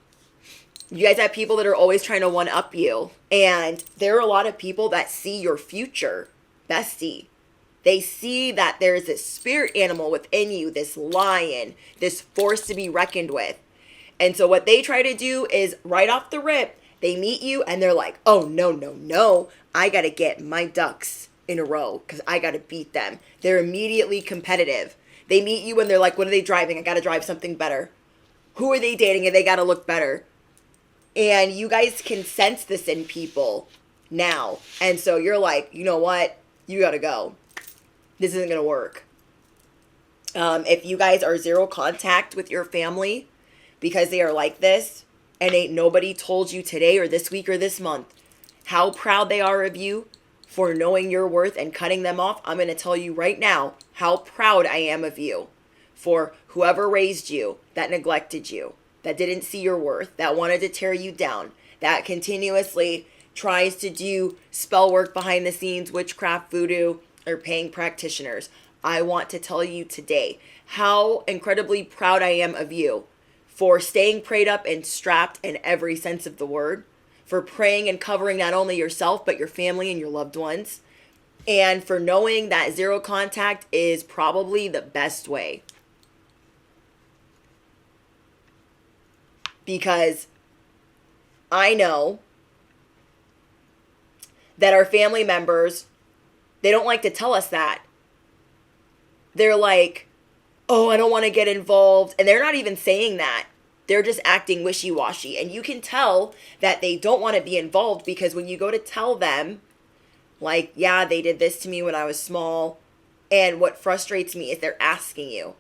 You guys have people that are always trying to one-up you. And there are a lot of people that see your future, bestie. They see that there's this spirit animal within you, this lion, this force to be reckoned with. And so what they try to do is right off the rip, they meet you and they're like, oh, no, no, no. I got to get my ducks in a row because I got to beat them. They're immediately competitive. They meet you and they're like, what are they driving? I got to drive something better. Who are they dating? And they got to look better. And you guys can sense this in people now. And so you're like, you know what? You got to go. This isn't going to work. If you guys are zero contact with your family because they are like this and ain't nobody told you today or this week or this month how proud they are of you for knowing your worth and cutting them off, I'm going to tell you right now how proud I am of you for whoever raised you, that neglected you, that didn't see your worth, that wanted to tear you down, that continuously tries to do spell work behind the scenes, witchcraft, voodoo, or paying practitioners. I want to tell you today how incredibly proud I am of you for staying prayed up and strapped in every sense of the word, for praying and covering not only yourself, but your family and your loved ones, and for knowing that zero contact is probably the best way. Because I know that our family members, they don't like to tell us that. They're like, oh, I don't want to get involved. And they're not even saying that. They're just acting wishy-washy. And you can tell that they don't want to be involved because when you go to tell them, like, yeah, they did this to me when I was small. And what frustrates me is they're asking you,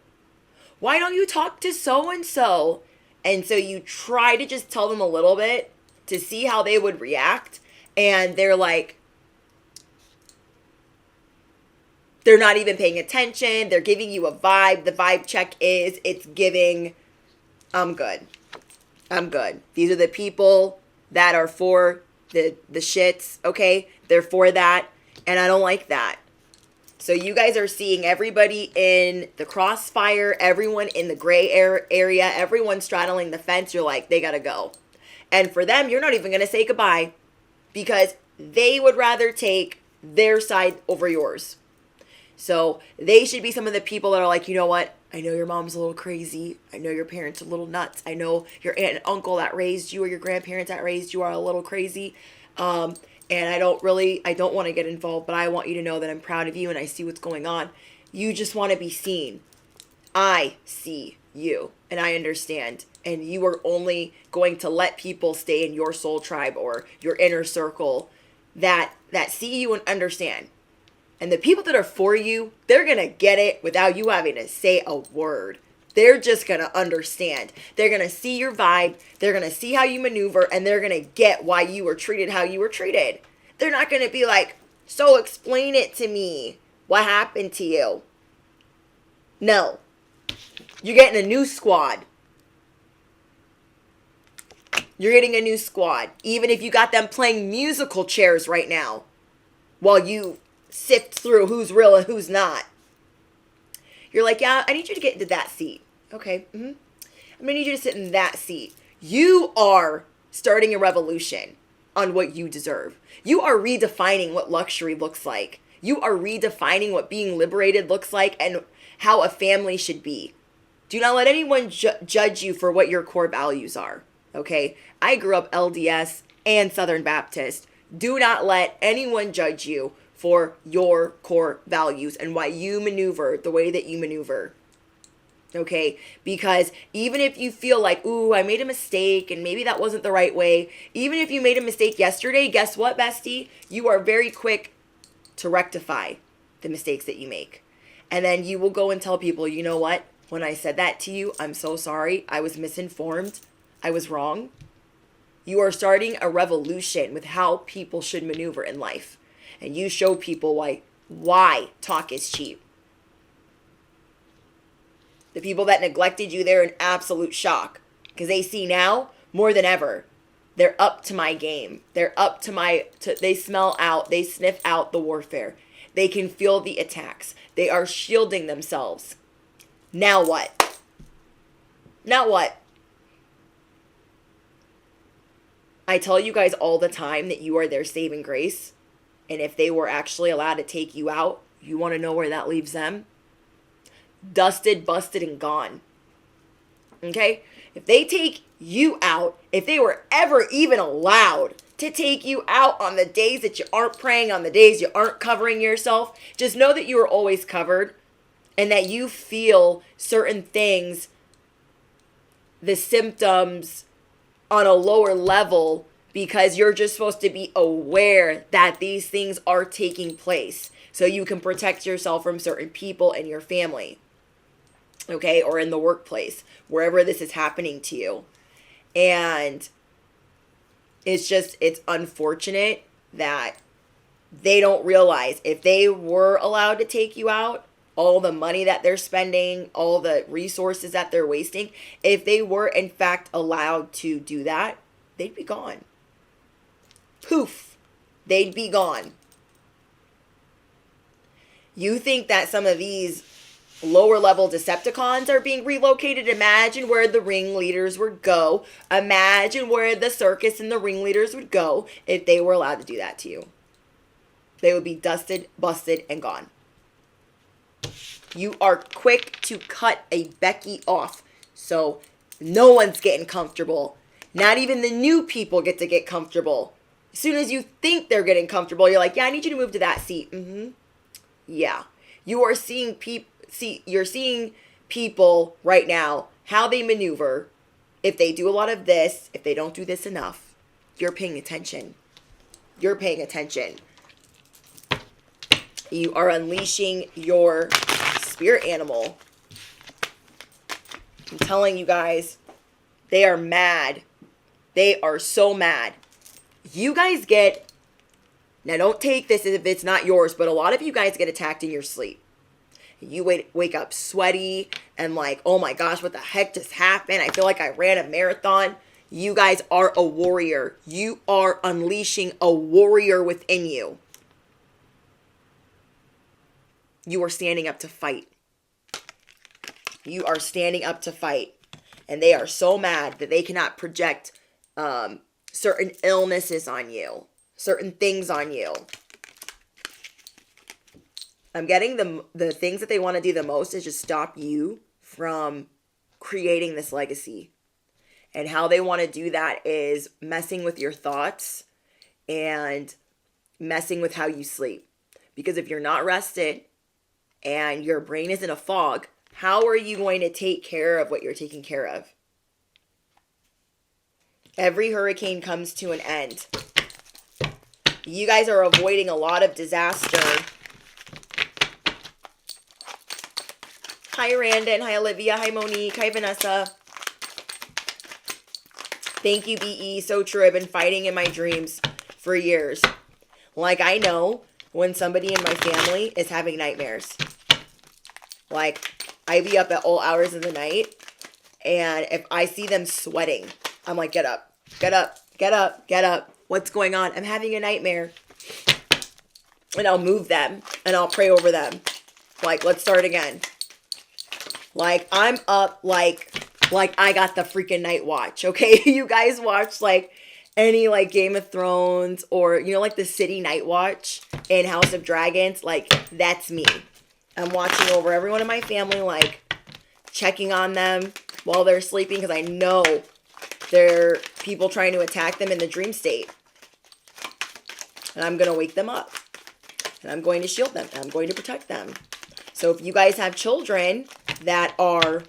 why don't you talk to so-and-so? And so you try to just tell them a little bit to see how they would react. And they're like, they're not even paying attention. They're giving you a vibe. The vibe check is, it's giving, I'm good. I'm good. These are the people that are for the shits, okay? They're for that. And I don't like that. So you guys are seeing everybody in the crossfire, everyone in the gray area, everyone straddling the fence. You're like, they got to go. And for them, you're not even going to say goodbye because they would rather take their side over yours. So they should be some of the people that are like, you know what? I know your mom's a little crazy. I know your parents are a little nuts. I know your aunt and uncle that raised you or your grandparents that raised you are a little crazy. And I don't want to get involved, but I want you to know that I'm proud of you and I see what's going on. You just want to be seen. I see you and I understand. And you are only going to let people stay in your soul tribe or your inner circle that see you and understand. And the people that are for you, they're going to get it without you having to say a word. They're just going to understand. They're going to see your vibe. They're going to see how you maneuver. And they're going to get why you were treated how you were treated. They're not going to be like, so explain it to me. What happened to you? No. You're getting a new squad. You're getting a new squad. Even if you got them playing musical chairs right now. While you sift through who's real and who's not. You're like, yeah, I need you to get into that seat. Okay. I'm going to need you to sit in that seat. You are starting a revolution on what you deserve. You are redefining what luxury looks like. You are redefining what being liberated looks like and how a family should be. Do not let anyone judge you for what your core values are. Okay. I grew up LDS and Southern Baptist. Do not let anyone judge you for your core values and why you maneuver the way that you maneuver. Okay? Because even if you feel like, ooh, I made a mistake and maybe that wasn't the right way, even if you made a mistake yesterday, guess what, bestie? You are very quick to rectify the mistakes that you make. And then you will go and tell people, you know what? When I said that to you, I'm so sorry. I was misinformed. I was wrong. You are starting a revolution with how people should maneuver in life. And you show people why talk is cheap. The people that neglected you, they're in absolute shock. Because they see now, more than ever, they're up to my game. They're up to they smell out, they sniff out the warfare. They can feel the attacks. They are shielding themselves. Now what? Now what? I tell you guys all the time that you are their saving grace. And if they were actually allowed to take you out, you want to know where that leaves them? Dusted, busted, and gone. Okay? If they take you out, if they were ever even allowed to take you out on the days that you aren't praying, on the days you aren't covering yourself, just know that you are always covered and that you feel certain things, the symptoms on a lower level, because you're just supposed to be aware that these things are taking place so you can protect yourself from certain people in your family, okay, or in the workplace, wherever this is happening to you. And it's unfortunate that they don't realize if they were allowed to take you out, all the money that they're spending, all the resources that they're wasting, if they were in fact allowed to do that, they'd be gone. Poof, they'd be gone. You think that some of these lower level Decepticons are being relocated? Imagine where the ringleaders would go. Imagine where the circus and the ringleaders would go if they were allowed to do that to you. They would be dusted, busted, and gone. You are quick to cut a Becky off, so no one's getting comfortable. Not even the new people get to get comfortable. As soon as you think they're getting comfortable, you're like, yeah, I need you to move to that seat. Yeah. You are seeing you're seeing people right now, how they maneuver. If they do a lot of this, if they don't do this enough, you're paying attention. You're paying attention. You are unleashing your spirit animal. I'm telling you guys, they are mad. They are so mad. You guys get, now don't take this as if it's not yours, but a lot of you guys get attacked in your sleep. You wake up sweaty and like, oh my gosh, what the heck just happened? I feel like I ran a marathon. You guys are a warrior. You are unleashing a warrior within you. You are standing up to fight. You are standing up to fight. And they are so mad that they cannot project certain illnesses on you, certain things on you. I'm getting the things that they want to do the most is just stop you from creating this legacy. And how they want to do that is messing with your thoughts and messing with how you sleep. Because if you're not rested and your brain is in a fog, how are you going to take care of what you're taking care of? Every hurricane comes to an end. You guys are avoiding a lot of disaster. Hi, Randon. Hi, Olivia. Hi, Monique. Hi, Vanessa. Thank you, BE. So true. I've been fighting in my dreams for years. Like, I know when somebody in my family is having nightmares. Like, I be up at all hours of the night, and if I see them sweating, I'm like, get up, get up, get up, get up. What's going on? I'm having a nightmare. And I'll move them, and I'll pray over them. Like, let's start again. Like, I'm up like I got the freaking night watch, okay? You guys watch, like, any, like, Game of Thrones or, you know, like, the City Night Watch in House of Dragons? Like, that's me. I'm watching over everyone in my family, like, checking on them while they're sleeping because I know there are people trying to attack them in the dream state. And I'm going to wake them up. And I'm going to shield them. And I'm going to protect them. So if you guys have children that are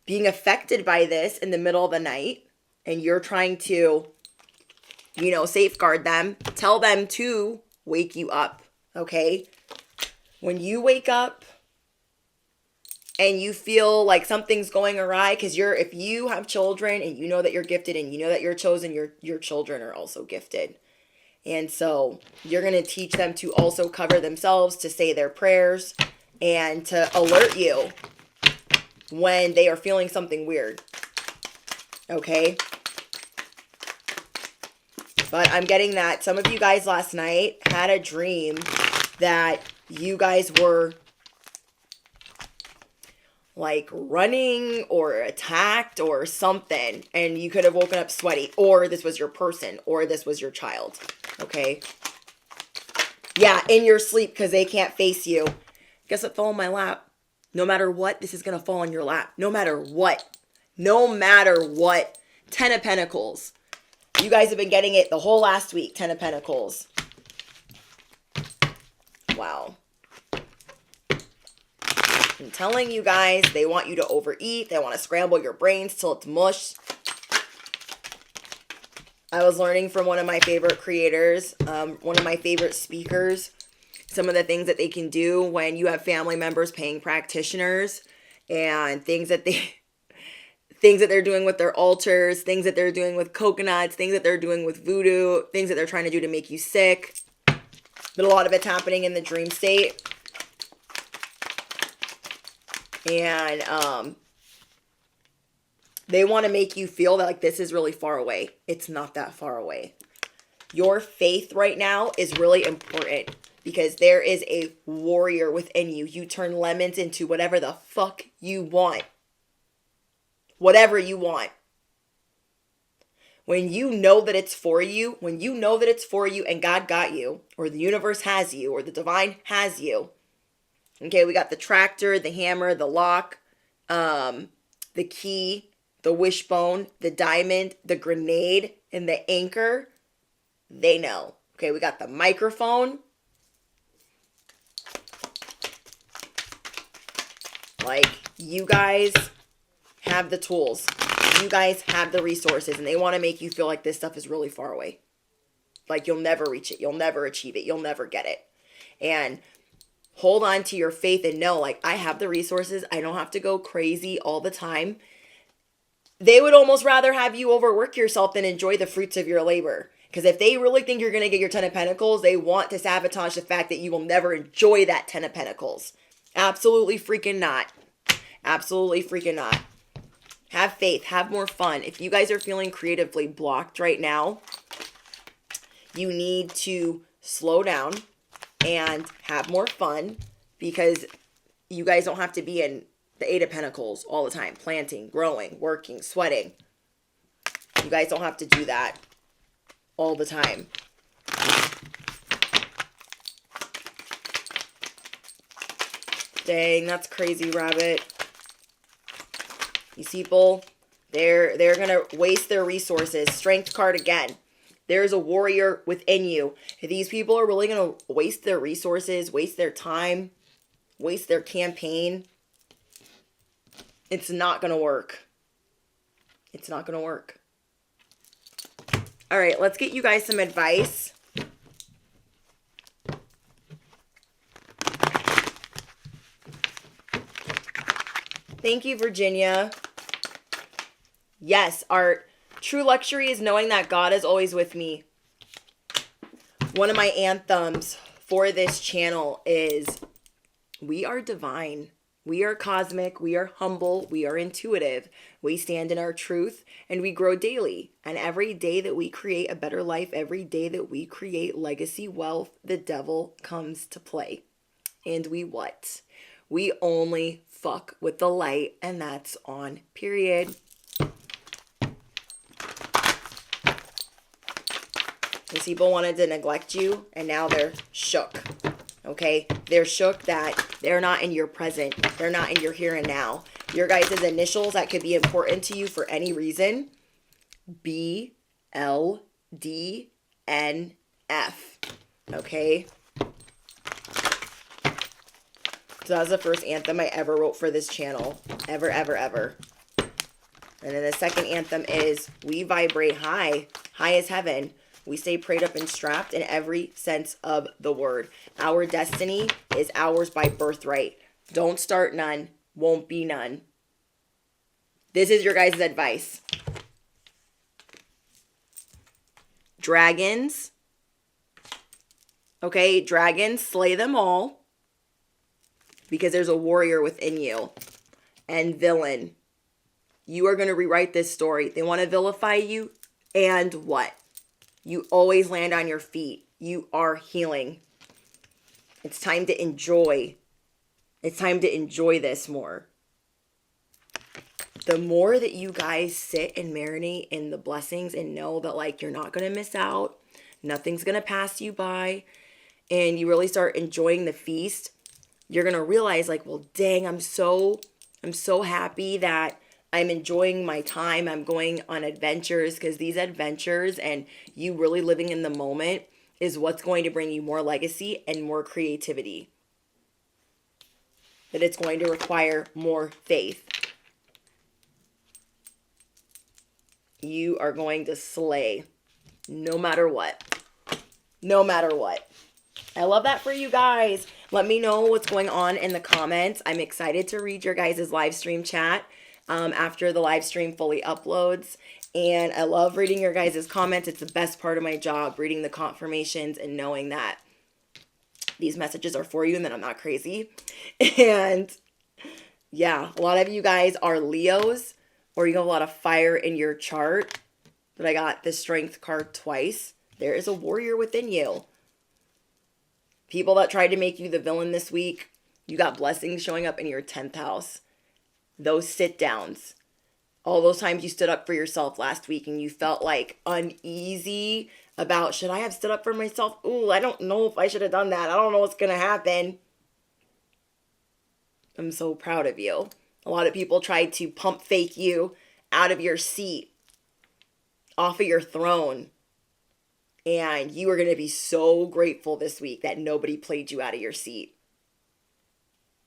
being affected by this in the middle of the night and you're trying to, you know, safeguard them, tell them to wake you up, okay? When you wake up and you feel like something's going awry, because if you have children and you know that you're gifted and you know that you're chosen, your children are also gifted. And so you're going to teach them to also cover themselves, to say their prayers, and to alert you when they are feeling something weird. Okay? But I'm getting that some of you guys last night had a dream that you guys were like running or attacked or something, and you could have woken up sweaty, or this was your person, or this was your child. Okay. Yeah, in your sleep, because they can't face you. Guess what fell on my lap? No matter what, this is going to fall on your lap. No matter what. No matter what. 10 of Pentacles. You guys have been getting it the whole last week. 10 of Pentacles. Wow. I'm telling you guys, they want you to overeat. They want to scramble your brains till it's mush. I was learning from one of my favorite creators, one of my favorite speakers, some of the things that they can do when you have family members paying practitioners, and things that they're doing with their altars, things that they're doing with coconuts, things that they're doing with voodoo, things that they're trying to do to make you sick. But a lot of it's happening in the dream state. And they want to make you feel that like this is really far away. It's not that far away. Your faith right now is really important because there is a warrior within you. You turn lemons into whatever the fuck you want. Whatever you want. When you know that it's for you, and God got you, or the universe has you, or the divine has you. Okay, we got the tractor, the hammer, the lock, the key, the wishbone, the diamond, the grenade, and the anchor. They know. Okay, we got the microphone. Like, you guys have the tools. You guys have the resources, and they want to make you feel like this stuff is really far away. Like, you'll never reach it. You'll never achieve it. You'll never get it. And hold on to your faith and know, like, I have the resources. I don't have to go crazy all the time. They would almost rather have you overwork yourself than enjoy the fruits of your labor. Because if they really think you're going to get your 10 of Pentacles, they want to sabotage the fact that you will never enjoy that 10 of Pentacles. Absolutely freaking not. Absolutely freaking not. Have faith. Have more fun. If you guys are feeling creatively blocked right now, you need to slow down and have more fun, because you guys don't have to be in the 8 of Pentacles all the time. Planting, growing, working, sweating. You guys don't have to do that all the time. Dang, that's crazy, Rabbit. These people, they're going to waste their resources. Strength card again. There's a warrior within you. If these people are really going to waste their resources, waste their time, waste their campaign, it's not going to work. It's not going to work. All right, let's get you guys some advice. Thank you, Virginia. Yes, our true luxury is knowing that God is always with me. One of my anthems for this channel is, we are divine. We are cosmic. We are humble. We are intuitive. We stand in our truth, and we grow daily. And every day that we create a better life, every day that we create legacy wealth, the devil comes to play. And we what? We only fuck with the light, and that's on, period. These people wanted to neglect you, and now they're shook. Okay? They're shook that they're not in your present. They're not in your here and now. Your guys' initials that could be important to you for any reason. BLDNF. Okay? So that was the first anthem I ever wrote for this channel. Ever, ever, ever. And then the second anthem is, we vibrate high. High as heaven. We stay prayed up and strapped in every sense of the word. Our destiny is ours by birthright. Don't start none. Won't be none. This is your guys' advice. Dragons. Okay, dragons, slay them all. Because there's a warrior within you. And villain. You are going to rewrite this story. They want to vilify you. And what? You always land on your feet. You are healing. It's time to enjoy. It's time to enjoy this more. the more that you guys sit and marinate in the blessings and know that like you're not going to miss out, nothing's going to pass you by, and you really start enjoying the feast, you're going to realize like, well, dang, I'm so happy that I'm enjoying my time. I'm going on adventures, because these adventures and you really living in the moment is what's going to bring you more legacy and more creativity. But it's going to require more faith. You are going to slay no matter what. No matter what. I love that for you guys. Let me know what's going on in the comments. I'm excited to read your guys' live stream chat after the live stream fully uploads. And I love reading your guys' comments. It's the best part of my job, reading the confirmations and knowing that these messages are for you and that I'm not crazy. And yeah, a lot of you guys are Leos, or you have a lot of fire in your chart. But I got the Strength card twice. There is a warrior within you. People that tried to make you the villain this week, you got blessings showing up in your 10th house. Those sit downs. All those times you stood up for yourself last week and you felt like uneasy about, should I have stood up for myself? Ooh, I don't know if I should have done that. I don't know what's going to happen. I'm so proud of you. A lot of people tried to pump fake you out of your seat, off of your throne. And you are going to be so grateful this week that nobody played you out of your seat.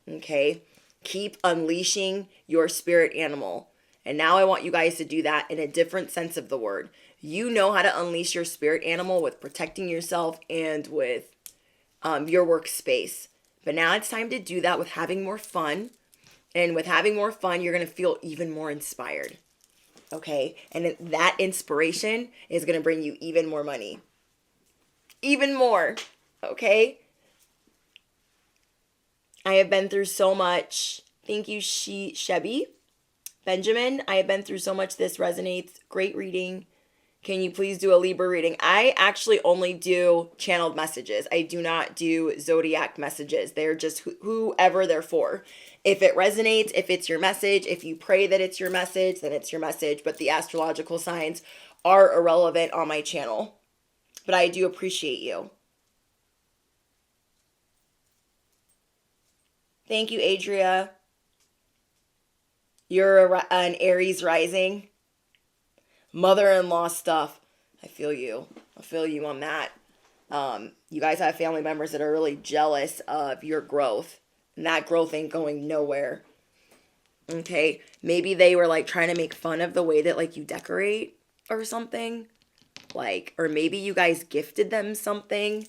Okay? Keep unleashing your spirit animal. And now I want you guys to do that in a different sense of the word. You know how to unleash your spirit animal with protecting yourself and with your workspace. But now it's time to do that with having more fun. And with having more fun, you're going to feel even more inspired. Okay? And that inspiration is going to bring you even more money. Even more. Okay? I have been through so much. Thank you, Shebby. Benjamin, I have been through so much. This resonates. Great reading. Can you please do a Libra reading? I actually only do channeled messages. I do not do zodiac messages. They're just whoever they're for. If it resonates, if it's your message, if you pray that it's your message, then it's your message. But the astrological signs are irrelevant on my channel. But I do appreciate you. Thank you, Adria. You're an Aries rising. Mother-in-law stuff. I feel you. I feel you on that. You guys have family members that are really jealous of your growth. And that growth ain't going nowhere. Okay? Maybe they were like trying to make fun of the way that like you decorate or something. Like, or maybe you guys gifted them something.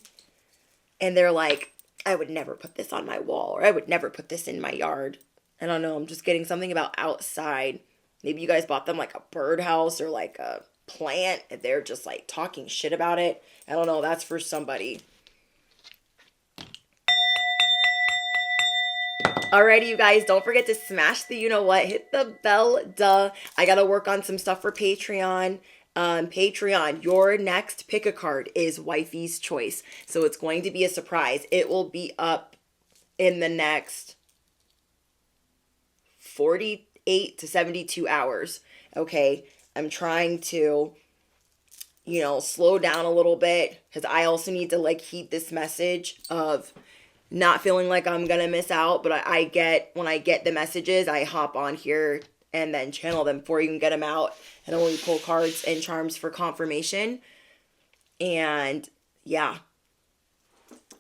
And they're like, I would never put this on my wall. Or I would never put this in my yard. I don't know. I'm just getting something about outside. Maybe you guys bought them like a birdhouse or like a plant and they're just like talking shit about it. I don't know. That's for somebody. Alrighty, you guys. Don't forget to smash the you-know-what. Hit the bell, duh. I got to work on some stuff for Patreon. Patreon, your next pick a card is Wifey's Choice. So it's going to be a surprise. It will be up in the next 48 to 72 hours. Okay. I'm trying to, slow down a little bit because I also need to like heed this message of not feeling like I'm going to miss out. But when I get the messages, I hop on here and then channel them before you can get them out and only pull cards and charms for confirmation. And yeah.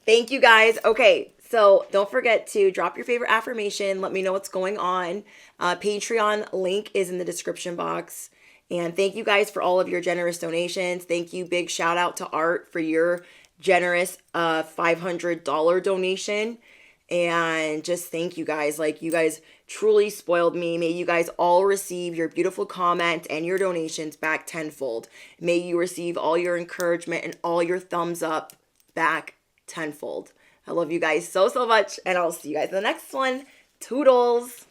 Thank you guys. Okay. So don't forget to drop your favorite affirmation. Let me know what's going on. Patreon link is in the description box. And thank you guys for all of your generous donations. Thank you. Big shout out to Art for your generous $500 donation. And just thank you guys. Like, you guys truly spoiled me. May you guys all receive your beautiful comment and your donations back tenfold. May you receive all your encouragement and all your thumbs up back tenfold. I love you guys so, so much, and I'll see you guys in the next one. Toodles!